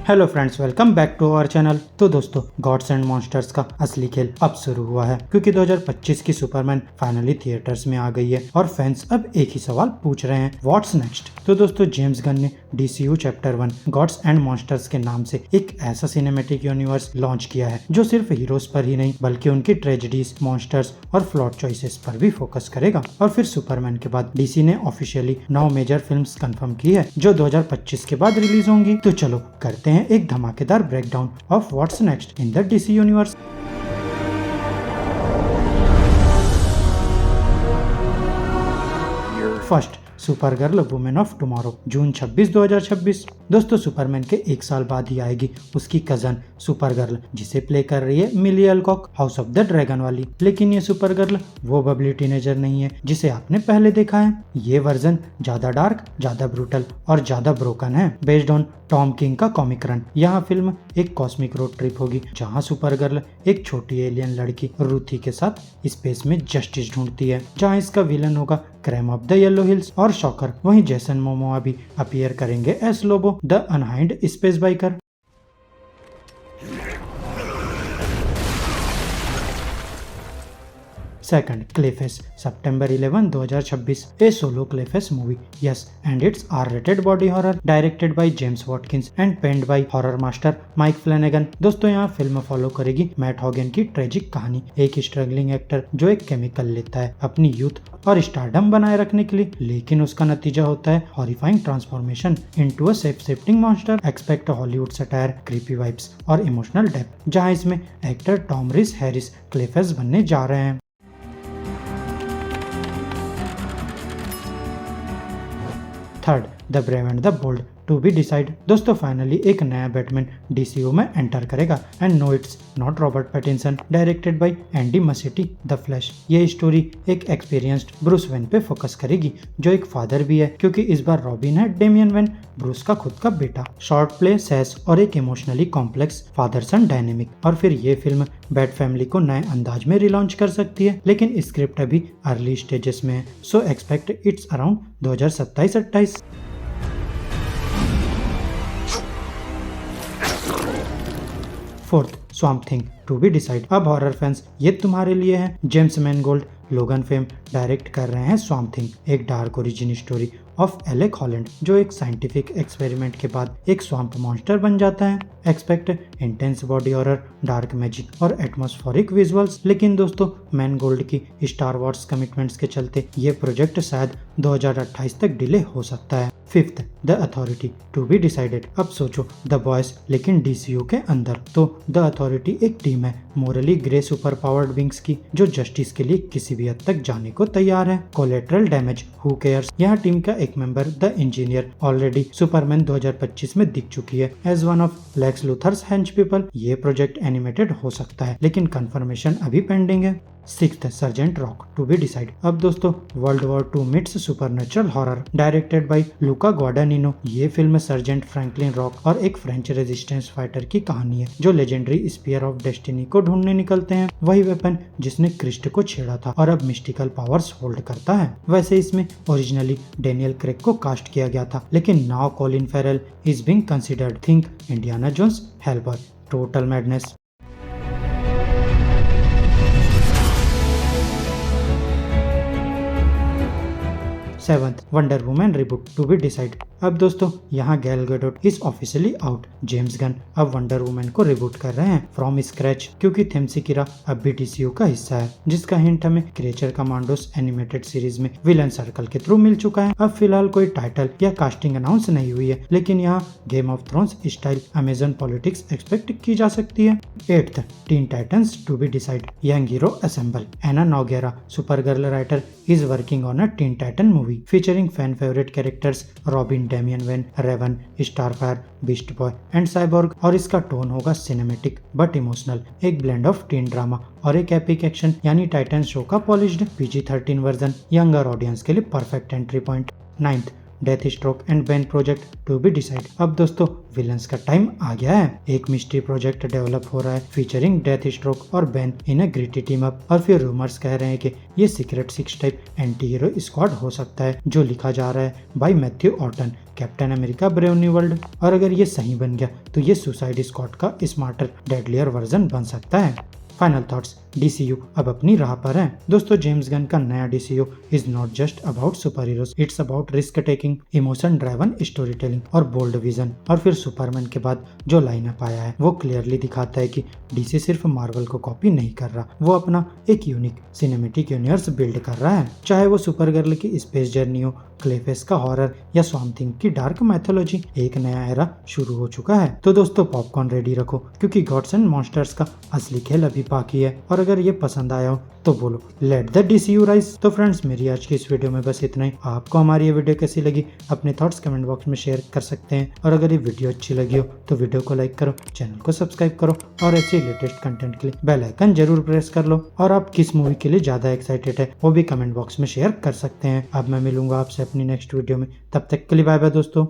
Hello friends, welcome back to our channel. तो दोस्तों, gods and monsters का असली खेल अब शुरू हुआ है क्योंकि 2025 की सुपरमैन फाइनली थिएटर्स में आ गई है और फैंस अब एक ही सवाल पूछ रहे हैं, व्हाट्स नेक्स्ट। तो दोस्तों, जेम्स गन ने DCU chapter 1 gods and monsters के नाम से एक ऐसा सिनेमैटिक यूनिवर्स लॉन्च किया है जो सिर्फ हीरोज पर ही नहीं बल्कि उनकी ट्रेजेडीज, मॉन्स्टर्स और फ्लॉट चॉइसेस पर भी फोकस करेगा। और फिर सुपरमैन के बाद DC ने ऑफिशियली 9 मेजर फिल्म्स कंफर्म की है जो 2025 के बाद रिलीज होंगी। तो चलो करते हैं एक धमाकेदार breakdown of what's next in the DC universe. First, Supergirl woman of tomorrow, June 26, 2026। दोस्तों, सुपरमैन के एक साल बाद ही आएगी उसकी कजन सुपरगर्ल जिसे प्ले कर रही है मिली एल्कॉक, हाउस ऑफ द ड्रैगन वाली। लेकिन ये सुपरगर्ल वो बबली टीनेजर नहीं है जिसे आपने पहले देखा है। ये वर्जन ज्यादा डार्क, ज्यादा ब्रूटल और ज्यादा ब्रोकन है, बेस्ड ऑन टॉम किंग का कॉमिक रन। यहाँ फिल्म एक कॉस्मिक रोड ट्रिप होगी जहाँ सुपरगर्ल एक छोटी एलियन लड़की रूथी के साथ स्पेस में जस्टिस ढूंढती है, जहाँ इसका विलन होगा Krem of the Yellow Hills और शॉकर। वहीं जेसन मोमोआ भी अपीयर करेंगे as Lobo the unhinged space biker. Second, Clayface, September 11, 2026. A solo Clayface movie. Yes, and it's R-rated body horror directed by James Watkins and penned by horror master Mike Flanagan. दोस्तों, यहाँ film follow करेगी mat Hogan की tragic कहानी, एक struggling actor जो एक chemical लेता है अपनी यूथ और स्टारडम बनाए रखने के लिए, लेकिन उसका नतीजा होता है horrifying transformation into a shape-shifting monster. Expect Hollywood satire, creepy vibes और इमोशनल डेप्थ, जहाँ इसमें actor Tom Rhys Harris Clayface बनने जा रहे हैं। Third, the brave and the bold, to be decide. दोस्तों, फाइनली एक नया बैटमैन DCU में एंटर करेगा and no it's not Robert Pattinson, directed by Andy Muschietti. The Flash, ये स्टोरी एक एक्सपीरियंस्ड ब्रूस वेन पे फोकस करेगी जो एक फादर भी है क्योंकि इस बार रॉबिन है डेमियन वेन, ब्रूस का खुद का बेटा। शॉर्ट प्ले, सेस और एक इमोशनली कॉम्प्लेक्स फादर सन डायनेमिक। और फिर ये फिल्म बैट फैमिली को नए अंदाज में रिलॉन्च कर सकती है, लेकिन स्क्रिप्ट अभी अर्ली स्टेजेस में है, so expect it's around 2027-28। Fourth, Swamp Thing, to be decide. अब हॉरर फैंस, ये तुम्हारे लिए है। James Mangold, Logan fame direct कर रहे हैं स्वैम्प थिंग, एक dark origin story of Alec Holland जो एक साइंटिफिक एक्सपेरिमेंट के बाद एक स्वैम्प मॉन्स्टर बन जाता है। Expect intense body horror, dark magic और एटमॉस्फेरिक विजुअल्स। लेकिन दोस्तों, मैनगोल्ड की स्टार वॉर्स कमिटमेंट्स के चलते ये प्रोजेक्ट शायद 2028 तक डिले हो सकता है। Fifth, the authority, to be decided. अब सोचो द बॉयज लेकिन DCU के अंदर। तो द अथॉरिटी एक टीम है morally grey super powered wings की जो जस्टिस के लिए किसी भी हद तक जाने को तैयार है। Collateral damage, who cares. यहाँ टीम का एक member the engineer already Superman 2025 में दिख चुकी है एज वन ऑफ लेक्स लूथर्स हेंच पीपल। ये प्रोजेक्ट एनिमेटेड हो सकता है लेकिन कंफर्मेशन अभी पेंडिंग है। Sixth, Sergeant Rock, to be decide. अब दोस्तों, world war 2 meets supernatural horror, directed by Luca Guadagnino. ये फिल्म सर्जेंट फ्रैंकलिन रॉक और एक फ्रेंच रेजिस्टेंस फाइटर की कहानी है जो लेजेंडरी स्पीयर ऑफ डेस्टिनी को ढूंढने निकलते हैं, वही वेपन जिसने क्रिस्ट को छेड़ा था और अब मिस्टिकल पावर्स होल्ड करता है। वैसे इसमें ओरिजिनली डेनियल क्रेग को कास्ट किया गया था, लेकिन now Colin Farrell is being considered. Think Indiana Jones, Helper, total madness. Seventh, Wonder Woman reboot, to be decide. अब दोस्तों, यहाँ Gal Gadot is officially out. James Gunn अब वंडर वुमन को रिबूट कर रहे हैं फ्रॉम स्क्रैच क्योंकि थेम्सिकिरा अब भी DCU का हिस्सा है, जिसका हिंट हमें क्रिएचर कमांडोस एनिमेटेड सीरीज में विलन सर्कल के थ्रू मिल चुका है। अब फिलहाल कोई टाइटल या कास्टिंग अनाउंस नहीं हुई है, लेकिन यहाँ Game of Thrones style Amazon politics expect की जा सकती है। Eighth, Teen Titans, to be decide. Young hero assemble. Ana Nogueira, Supergirl writer, is working on a teen Titan movie featuring fan favorite characters Robin, Damian Wayne, Raven, Starfire, Beast Boy and Cyborg. और इसका tone होगा cinematic but emotional, एक blend of teen drama और एक epic action, यानी Titan show का polished PG-13 version, younger audience के लिए perfect entry point. Ninth, death stroke and bane project to be decide. अब दोस्तों विलन्स का टाइम आ गया है। एक मिस्ट्री प्रोजेक्ट डेवलप हो रहा है फीचरिंग डेथ स्ट्रोक और ban in a gritty team up, और फिर रूमर्स कह रहे हैं कि ये secret 6 type anti hero squad हो सकता है जो लिखा जा रहा है bye Matthew Orton, captain America brave new world. और अगर ये सही बन गया तो ये सुसाइड स्क्वाड का स्मार्टर डेडलियर वर्जन बन सकता है। फाइनल थॉट्स, DCU अब अपनी राह पर है। दोस्तों जेम्स गन का नया DCU is not just about super heroes, it's about risk taking, emotion driven story telling और बोल्ड विजन। और फिर सुपरमैन के बाद जो लाइनअप आया है वो क्लियरली दिखाता है कि DC सिर्फ मार्वल को कॉपी नहीं कर रहा, वो अपना एक यूनिक सिनेमेटिक यूनिवर्स बिल्ड कर रहा है। चाहे वो सुपर गर्ल की स्पेस जर्नी हो, क्लेफेस का हॉरर या स्वैम्प थिंग की डार्क मैथोलॉजी, एक नया एरा शुरू हो चुका है। तो दोस्तों पॉपकॉर्न रेडी रखो क्योंकि गॉड्स एंड मॉन्स्टर्स का असली खेल अभी बाकी है। और अगर ये पसंद आया हो तो बोलो लेट द DCU राइज। तो फ्रेंड्स मेरी आज की इस वीडियो में बस इतना ही। आपको हमारी ये वीडियो कैसी लगी अपने थॉट्स कमेंट बॉक्स में शेयर कर सकते हैं। और अगर ये वीडियो अच्छी लगी हो तो वीडियो को लाइक करो, चैनल को सब्सक्राइब करो और ऐसे लेटेस्ट कंटेंट के लिए बेल आइकन जरूर प्रेस कर लो। और आप किस मूवी के लिए ज्यादा एक्साइटेड है वो भी कमेंट बॉक्स में शेयर कर सकते हैं। अब मैं मिलूंगा आपसे अपनी नेक्स्ट वीडियो में, तब तक के लिए बाय बाय दोस्तों।